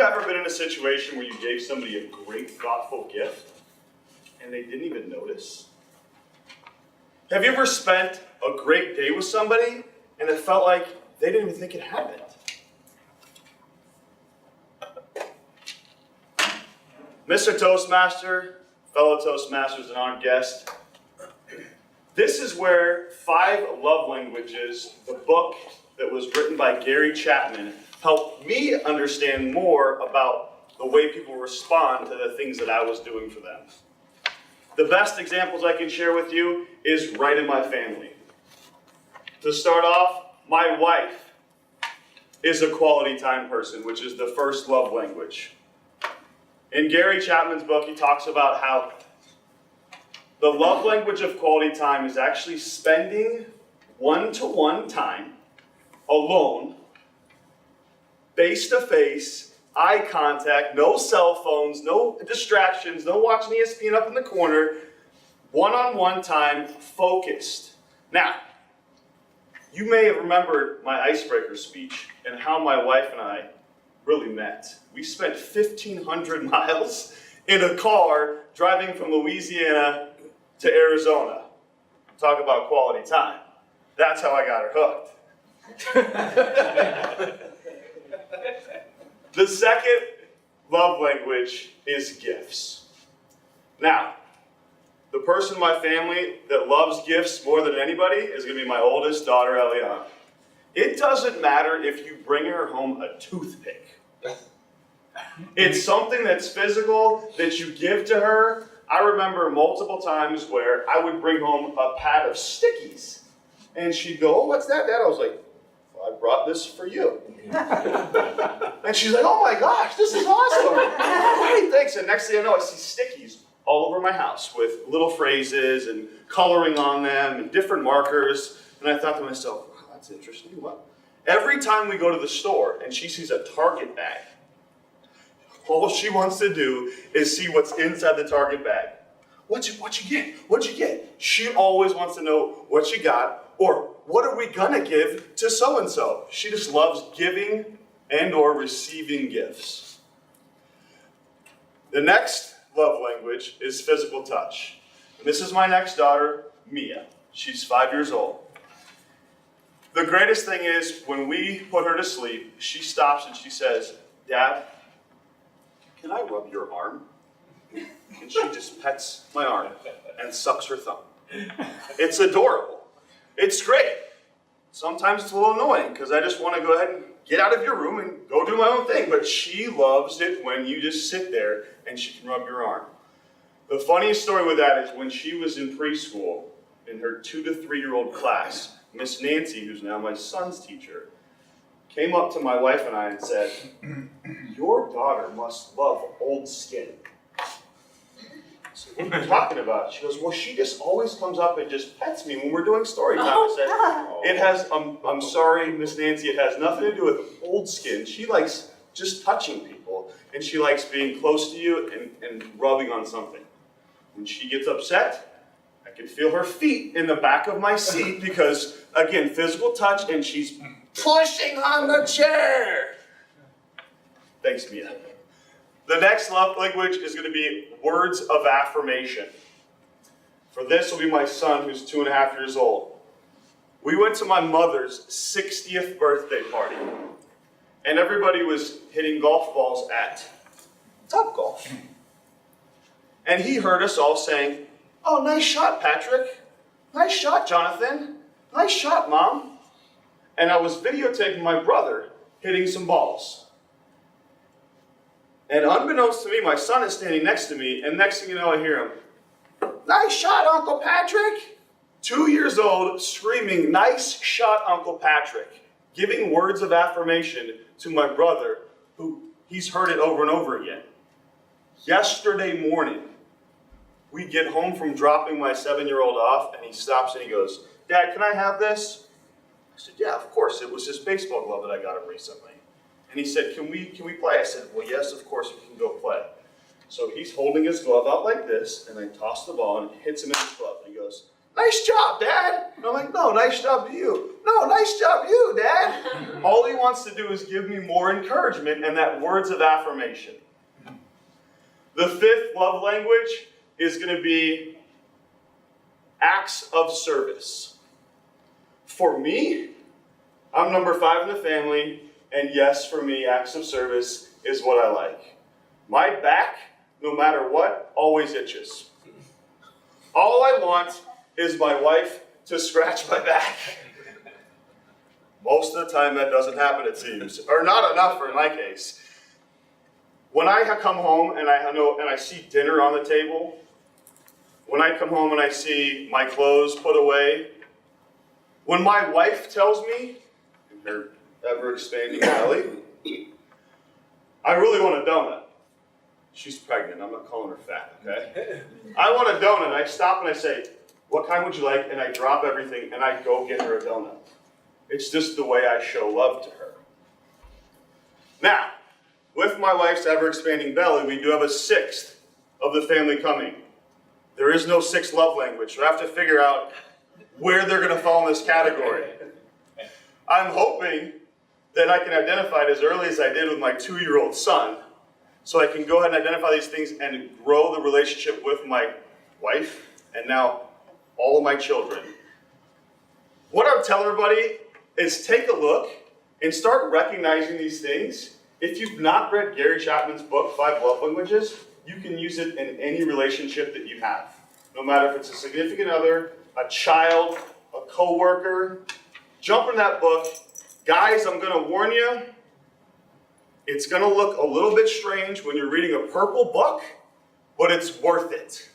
ever been in a situation where you gave somebody a great, thoughtful gift and they didn't even notice? Have you ever spent a great day with somebody and it felt like they didn't even think it happened? Mr. Toastmaster, fellow Toastmasters and our guest, this is where 5 Love Languages, the book that was written by Gary Chapman, helped me understand more about the way people respond to the things that I was doing for them. The best examples I can share with you is right in my family. To start off, my wife is a quality time person, which is the first love language. In Gary Chapman's book, he talks about how the love language of quality time is actually spending one-to-one time alone, face-to-face, eye contact, no cell phones, no distractions, no watching ESPN up in the corner, one-on-one time, focused. Now, you may have remembered my icebreaker speech and how my wife and I really met. We spent 1,500 miles in a car driving from Louisiana to Arizona. Talk about quality time. That's how I got her hooked. The second love language is gifts. Now, the person in my family that loves gifts more than anybody is going to be my oldest daughter, Eliana. It doesn't matter if you bring her home a toothpick. It's something that's physical that you give to her. I remember multiple times where I would bring home a pad of stickies. And she'd go, "Oh, what's that, Dad?" I was like, "Well, I brought this for you." And she's like, "Oh my gosh, this is awesome." Great, thanks. And next thing I know, I see stickies all over my house with little phrases and coloring on them and different markers. And I thought to myself, wow, that's interesting. What? Every time we go to the store and she sees a Target bag, all she wants to do is see what's inside the Target bag. What you get? What'd you get? She always wants to know what you got, or what are we gonna give to so-and-so? She just loves giving and or receiving gifts. The next love language is physical touch. And this is my next daughter, Mia. She's 5 years old. The greatest thing is when we put her to sleep, she stops and she says, "Dad, can I rub your arm?" And she just pets my arm and sucks her thumb. It's adorable. It's great. Sometimes it's a little annoying because I just want to go ahead and get out of your room and go do my own thing. But she loves it when you just sit there and she can rub your arm. The funniest story with that is when she was in preschool, in her 2 to 3 year old class, Miss Nancy, who's now my son's teacher, came up to my wife and I and said, "Your daughter must love old skin." I said, "What are you talking about?" She goes, "Well, she just always comes up and just pets me when we're doing story time." I said, "It has, I'm sorry, Miss Nancy, it has nothing to do with old skin. She likes just touching people, and she likes being close to you and rubbing on something. When she gets upset, I can feel her feet in the back of my seat because, again, physical touch, and she's pushing on the chair." Thanks, Mia. The next love language is going to be words of affirmation. For this will be my son, who's 2.5 years old. We went to my mother's 60th birthday party, and everybody was hitting golf balls at Topgolf. And he heard us all saying, "Oh, nice shot, Patrick. Nice shot, Jonathan. Nice shot, Mom." And I was videotaping my brother hitting some balls. And unbeknownst to me, my son is standing next to me, and next thing you know, I hear him, "Nice shot, Uncle Patrick." 2 years old, screaming, "Nice shot, Uncle Patrick," giving words of affirmation to my brother, who he's heard it over and over again. Yesterday morning, we get home from dropping my 7-year-old off, and he stops and he goes, "Dad, can I have this?" I said, "Yeah, of course. It was this baseball glove that I got him recently." And he said, can we play? I said, "Well, yes, of course, we can go play." So he's holding his glove out like this, and I toss the ball, and it hits him in his glove. And he goes, "Nice job, Dad." And I'm like, "No, nice job to you." "No, No, nice job, you, Dad. All he wants to do is give me more encouragement and that words of affirmation. The fifth love language is going to be acts of service. For me, I'm number 5 in the family, and yes, for me, acts of service is what I like. My back, no matter what, always itches. All I want is my wife to scratch my back. Most of the time that doesn't happen, it seems, or not enough in my case. When I come home and I see dinner on the table, when I come home and I see my clothes put away, when my wife tells me, in her ever-expanding belly, I really want a donut. She's pregnant, I'm not calling her fat, okay? I want a donut. I stop and I say, what kind would you like? And I drop everything and I go get her a donut. It's just the way I show love to her. Now, with my wife's ever-expanding belly, we do have a 6th of the family coming. There is no 6th love language, so I have to figure out where they're going to fall in this category. I'm hoping that I can identify it as early as I did with my 2-year-old son, so I can go ahead and identify these things and grow the relationship with my wife and now all of my children. What I would tell everybody is take a look and start recognizing these things. If you've not read Gary Chapman's book, 5 Love Languages, you can use it in any relationship that you have. No matter if it's a significant other, a child, a coworker. Jump in that book. Guys, I'm going to warn you, it's going to look a little bit strange when you're reading a purple book, but it's worth it.